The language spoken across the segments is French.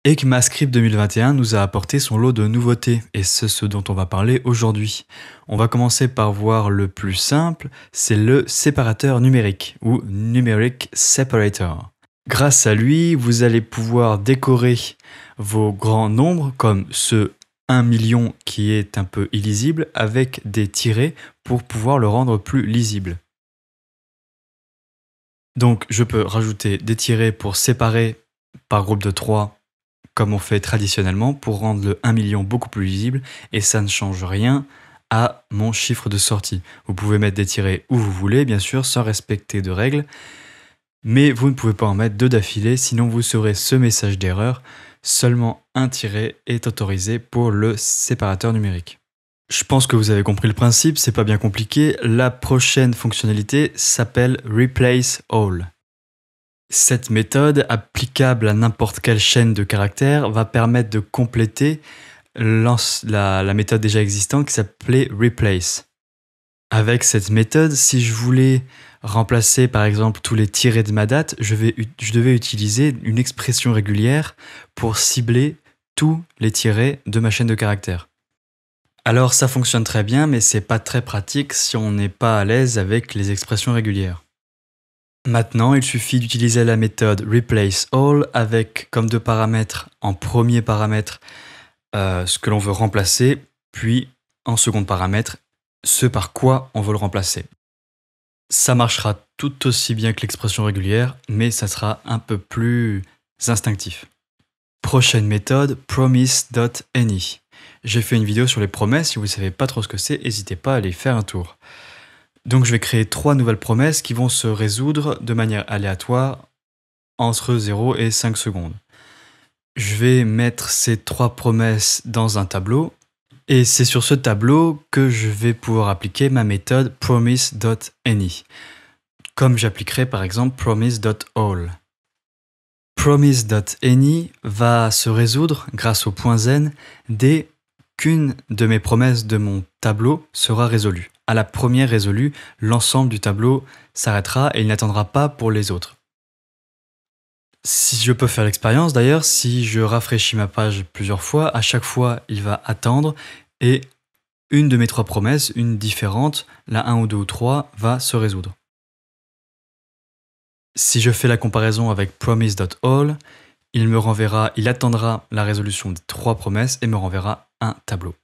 ECMAScript 2021 nous a apporté son lot de nouveautés et c'est ce dont on va parler aujourd'hui. On va commencer par voir le plus simple, c'est le séparateur numérique ou Numeric Separator. Grâce à lui, vous allez pouvoir décorer vos grands nombres comme ce 1 million qui est un peu illisible avec des tirets pour pouvoir le rendre plus lisible. Donc je peux rajouter des tirets pour séparer par groupe de 3 comme on fait traditionnellement pour rendre le 1 million beaucoup plus lisible et ça ne change rien à mon chiffre de sortie. Vous pouvez mettre des tirets où vous voulez, bien sûr, sans respecter de règles, mais vous ne pouvez pas en mettre deux d'affilée, sinon vous aurez ce message d'erreur. Seulement un tiret est autorisé pour le séparateur numérique. Je pense que vous avez compris le principe, c'est pas bien compliqué. La prochaine fonctionnalité s'appelle Replace All. Cette méthode, applicable à n'importe quelle chaîne de caractères, va permettre de compléter la méthode déjà existante qui s'appelait Replace. Avec cette méthode, si je voulais remplacer par exemple tous les tirets de ma date, je devais utiliser une expression régulière pour cibler tous les tirets de ma chaîne de caractères. Alors ça fonctionne très bien, mais c'est pas très pratique si on n'est pas à l'aise avec les expressions régulières. Maintenant, il suffit d'utiliser la méthode Replace All avec comme deux paramètres. En premier paramètre, ce que l'on veut remplacer, puis en second paramètre, ce par quoi on veut le remplacer. Ça marchera tout aussi bien que l'expression régulière, mais ça sera un peu plus instinctif. Prochaine méthode, promise.any. J'ai fait une vidéo sur les promesses, si vous ne savez pas trop ce que c'est, n'hésitez pas à aller faire un tour. Donc je vais créer 3 nouvelles promesses qui vont se résoudre de manière aléatoire entre 0 et 5 secondes. Je vais mettre ces 3 promesses dans un tableau et c'est sur ce tableau que je vais pouvoir appliquer ma méthode promise.any, comme j'appliquerai par exemple promise.all. Promise.any va se résoudre grâce au point zen dès qu'une de mes promesses de mon tableau sera résolue. À la première résolue, l'ensemble du tableau s'arrêtera et il n'attendra pas pour les autres. Si je peux faire l'expérience d'ailleurs, si je rafraîchis ma page plusieurs fois, à chaque fois il va attendre et une de mes 3 promesses, une différente, la 1 ou 2 ou 3, va se résoudre. Si je fais la comparaison avec promise.all, il attendra la résolution des 3 promesses et me renverra un tableau.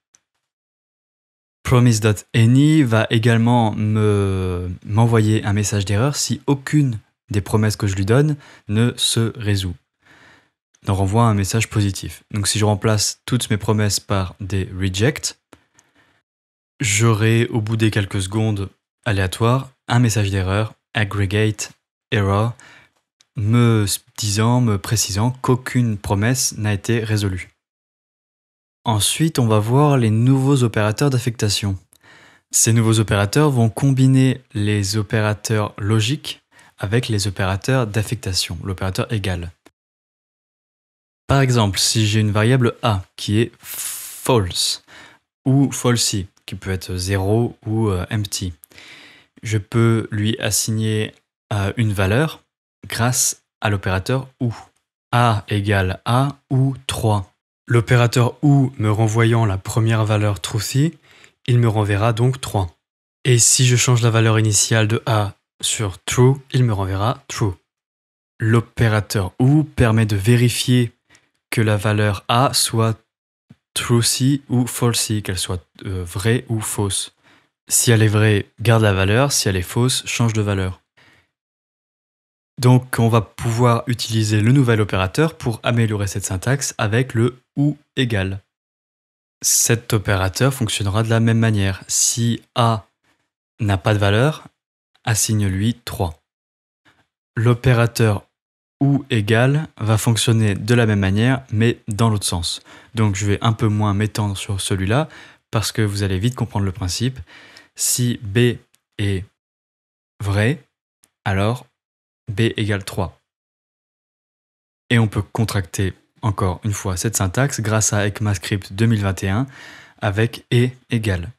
Promise.any va également m'envoyer un message d'erreur si aucune des promesses que je lui donne ne se résout. Il renvoie un message positif. Donc si je remplace toutes mes promesses par des reject, j'aurai au bout des quelques secondes aléatoires un message d'erreur, aggregate error, me précisant qu'aucune promesse n'a été résolue. Ensuite, on va voir les nouveaux opérateurs d'affectation. Ces nouveaux opérateurs vont combiner les opérateurs logiques avec les opérateurs d'affectation, l'opérateur égal. Par exemple, si j'ai une variable a qui est false ou falsy, qui peut être 0 ou empty, je peux lui assigner une valeur grâce à l'opérateur ou. A égale A ou 3. L'opérateur ou me renvoyant la première valeur truthy, il me renverra donc 3. Et si je change la valeur initiale de A sur true, il me renverra true. L'opérateur ou permet de vérifier que la valeur A soit truthy ou falsy, qu'elle soit vraie ou fausse. Si elle est vraie, garde la valeur, si elle est fausse, change de valeur. Donc on va pouvoir utiliser le nouvel opérateur pour améliorer cette syntaxe avec le ou égal. Cet opérateur fonctionnera de la même manière. Si A n'a pas de valeur, assigne-lui 3. L'opérateur ou égal va fonctionner de la même manière, mais dans l'autre sens. Donc je vais un peu moins m'étendre sur celui-là, parce que vous allez vite comprendre le principe. Si B est vrai, alors B égale 3. Et on peut contracter encore une fois cette syntaxe grâce à ECMAScript 2021 avec et égale.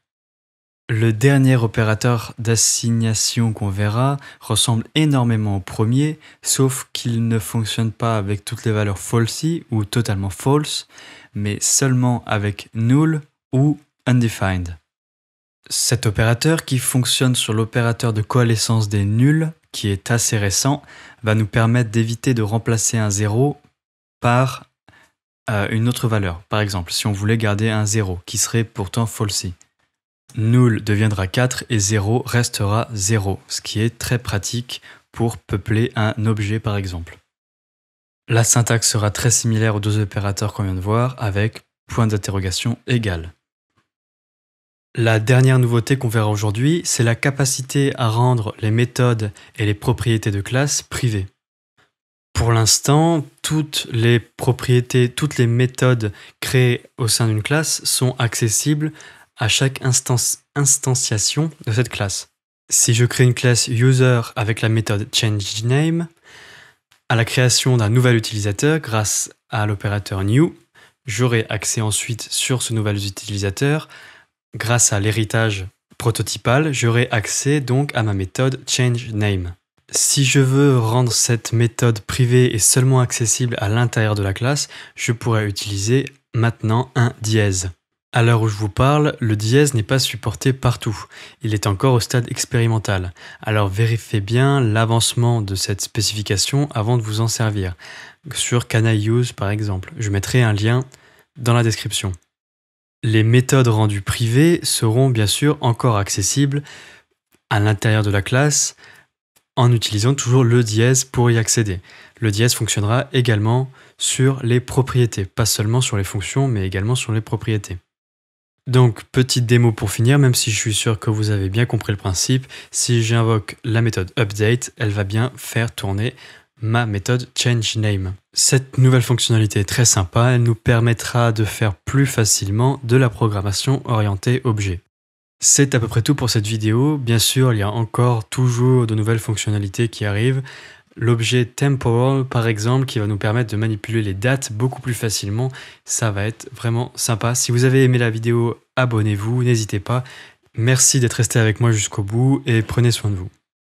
Le dernier opérateur d'assignation qu'on verra ressemble énormément au premier, sauf qu'il ne fonctionne pas avec toutes les valeurs falsy ou totalement false, mais seulement avec null ou undefined. Cet opérateur, qui fonctionne sur l'opérateur de coalescence des nuls, qui est assez récent, va nous permettre d'éviter de remplacer un 0 par une autre valeur. Par exemple, si on voulait garder un 0, qui serait pourtant falsy. Null deviendra 4 et 0 restera 0, ce qui est très pratique pour peupler un objet par exemple. La syntaxe sera très similaire aux deux opérateurs qu'on vient de voir, avec point d'interrogation égal. La dernière nouveauté qu'on verra aujourd'hui, c'est la capacité à rendre les méthodes et les propriétés de classe privées. Pour l'instant, toutes les propriétés, toutes les méthodes créées au sein d'une classe sont accessibles à chaque instantiation de cette classe. Si je crée une classe user avec la méthode changeName, à la création d'un nouvel utilisateur grâce à l'opérateur new, j'aurai accès ensuite sur ce nouvel utilisateur. Grâce à l'héritage prototypal, j'aurai accès donc à ma méthode changeName. Si je veux rendre cette méthode privée et seulement accessible à l'intérieur de la classe, je pourrais utiliser maintenant un dièse. À l'heure où je vous parle, le dièse n'est pas supporté partout. Il est encore au stade expérimental. Alors vérifiez bien l'avancement de cette spécification avant de vous en servir. Sur Can I Use par exemple. Je mettrai un lien dans la description. Les méthodes rendues privées seront bien sûr encore accessibles à l'intérieur de la classe en utilisant toujours le dièse pour y accéder. Le dièse fonctionnera également sur les propriétés, pas seulement sur les fonctions, mais également sur les propriétés. Donc, petite démo pour finir, même si je suis sûr que vous avez bien compris le principe, si j'invoque la méthode update, elle va bien faire tourner ma méthode changeName. Cette nouvelle fonctionnalité est très sympa, elle nous permettra de faire plus facilement de la programmation orientée objet. C'est à peu près tout pour cette vidéo. Bien sûr, il y a encore toujours de nouvelles fonctionnalités qui arrivent. L'objet temporal, par exemple, qui va nous permettre de manipuler les dates beaucoup plus facilement. Ça va être vraiment sympa. Si vous avez aimé la vidéo, abonnez-vous, n'hésitez pas. Merci d'être resté avec moi jusqu'au bout et prenez soin de vous.